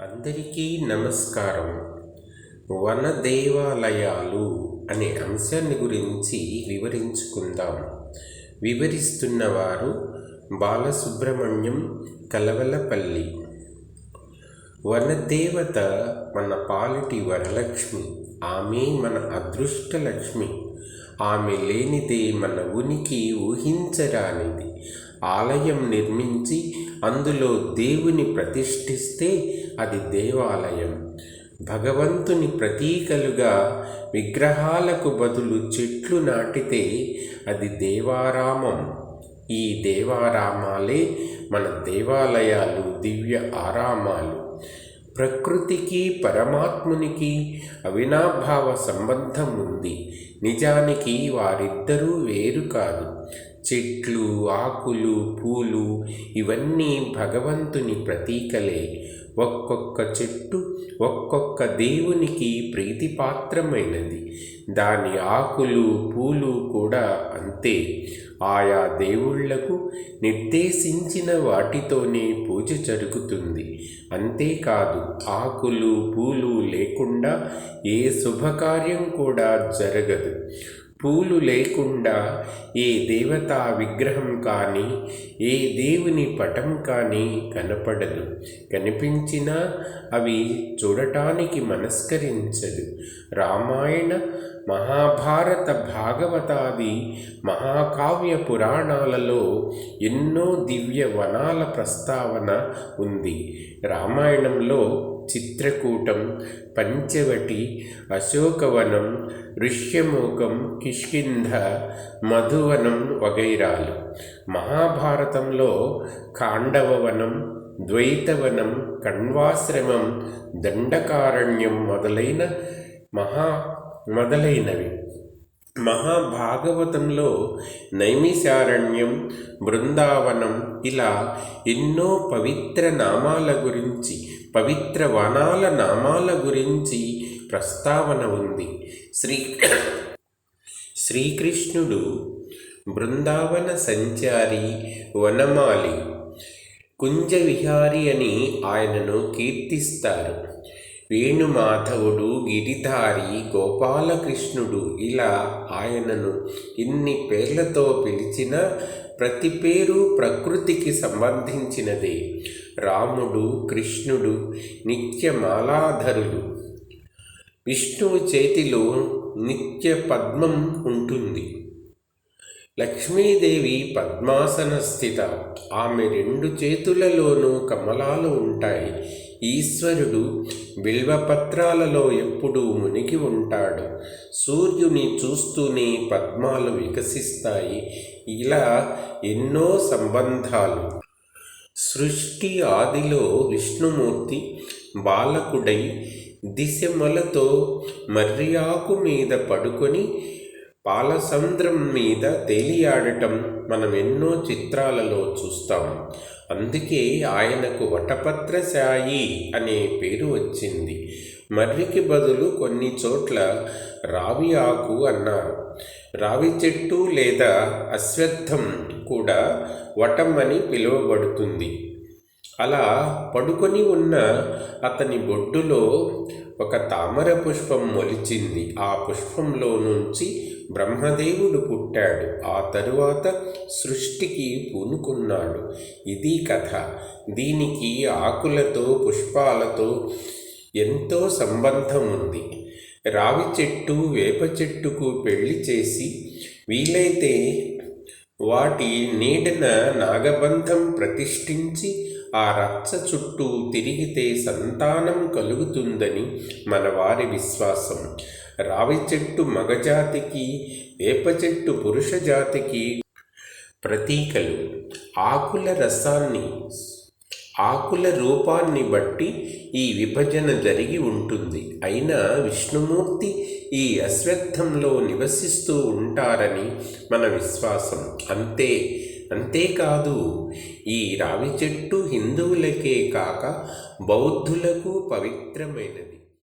అందరికీ నమస్కారం. వన దేవాలయాలు అనే అంశాన్ని గురించి వివరించుకుందాం. వివరిస్తున్నవారు బాలసుబ్రహ్మణ్యం, కలవలపల్లి. వనదేవత మన పాలిటి వరలక్ష్మి. ఆమె మన అదృష్టలక్ష్మి. ఆమె లేనిదే మన ఉనికి ఊహించరానిది. ఆలయం నిర్మించి అందులో దేవుని ప్రతిష్ఠిస్తే అది దేవాలయం. భగవంతుని ప్రతీకలుగా విగ్రహాలకు బదులు చెట్లు నాటితే అది దేవారామం. ఈ దేవారామాలే మన దేవాలయాలు, దివ్య ఆరామాలు. ప్రకృతికి పరమాత్మునికి అవినాభావ సంబంధం ఉంది. నిజానికి వారిద్దరూ వేరు కాదు. చెట్లు, ఆకులు, పూలు ఇవన్నీ భగవంతుని ప్రతీకలే. ఒక్కొక్క చెట్టు ఒక్కొక్క దేవునికి ప్రీతిపాత్రమైనది. దాని ఆకులు, పూలు కూడా అంతే. ఆయా దేవుళ్లకు నిర్దేశించిన వాటితోనే పూజ జరుగుతుంది. అంతేకాదు, ఆకులు, పూలు లేకుండా ఏ శుభకార్యం కూడా జరగదు. పూలు లేకుండా ఏ దేవతా విగ్రహం కానీ, ఏ దేవుని పటం కానీ కనపడదు. కనిపించినా అవి చూడటానికి మనస్కరించదు. రామాయణ, మహాభారత, భాగవతాది మహాకావ్య పురాణాలలో ఎన్నో దివ్య వనాల ప్రస్తావన ఉంది. రామాయణంలో చిత్రకూటం, పంచవటి, అశోకవనం, ఋష్యమూకం, కిష్కింధ, మధువనం వగైరాలు. మహాభారతంలో ఖాండవవనం, ద్వైతవనం, కణ్వాశ్రమం, దండకారణ్యం మొదలైనవి. మహాభాగవతంలో నైమిషారణ్యం, బృందావనం, ఇలా ఎన్నో పవిత్ర వనాల నామాల గురించి ప్రస్తావన ఉంది. శ్రీకృష్ణుడు బృందావన సంచారి, వనమాలి, కుంజవిహారి అని ఆయనను కీర్తిస్తారు. వేణుమాధవుడు, గిరిధారి, గోపాలకృష్ణుడు, ఇలా ఆయనను ఇన్ని పేర్లతో పిలిచినా ప్రతి పేరు ప్రకృతికి సంబంధించినదే. రాముడు, కృష్ణుడు నిత్యమాలాధరులు. విష్ణువు చేతిలో నిత్య పద్మం ఉంటుంది. లక్ష్మీదేవి పద్మాసన స్థిత. ఆమె రెండు చేతులలోనూ కమలాలు ఉంటాయి. ఈశ్వరుడు బిల్వపత్రాలలో ఎప్పుడూ మునిగి ఉంటాడు. సూర్యుని చూస్తూనే పద్మాలు వికసిస్తాయి. ఇలా ఎన్నో సంబంధాలు. సృష్టి ఆదిలో విష్ణుమూర్తి బాలకుడై దిశమలతో మర్రియాకు మీద పడుకొని పాలసంద్రం మీద తేలియాడటం మనం ఎన్నో చిత్రాలలో చూస్తాం. అందుకే ఆయనకు వటపత్రశాయి అనే పేరు వచ్చింది. మర్రికి బదులు కొన్ని చోట్ల రావి ఆకు అన్నారు. రావి చెట్టు లేదా అశ్వత్థం కూడా వటం అని పిలువబడుతుంది. అలా పడుకొని ఉన్న అతని బొడ్డులో ఒక తామర పుష్పం మొలిచింది. ఆ పుష్పంలో నుంచి బ్రహ్మదేవుడు పుట్టాడు. ఆ తరువాత సృష్టికి పూనుకున్నాడు. ఇది కథ. దీనికి ఆకులతో, పుష్పాలతో ఎంతో సంబంధం ఉంది. రావి చెట్టు, వేప చెట్టుకు పెళ్లి చేసి వీలైతే వాటి నీడన నాగబంధం ప్రతిష్ఠించి ఆ రచ్చ చుట్టూ తిరిగితే సంతానం కలుగుతుందని మన వారి విశ్వాసం. రావి చెట్టు మగజాతికి, వేప చెట్టు పురుష జాతికి ప్రతీకలు. ఆకుల రూపాన్ని బట్టి ఈ విభజన జరిగి ఉంటుంది. అయినా విష్ణుమూర్తి ఈ అశ్వత్థంలో నివసిస్తూ ఉంటారని మన విశ్వాసం. అంతేకాదు, ఈ రావి చెట్టు హిందువులకే కాక బౌద్ధులకు పవిత్రమైనది.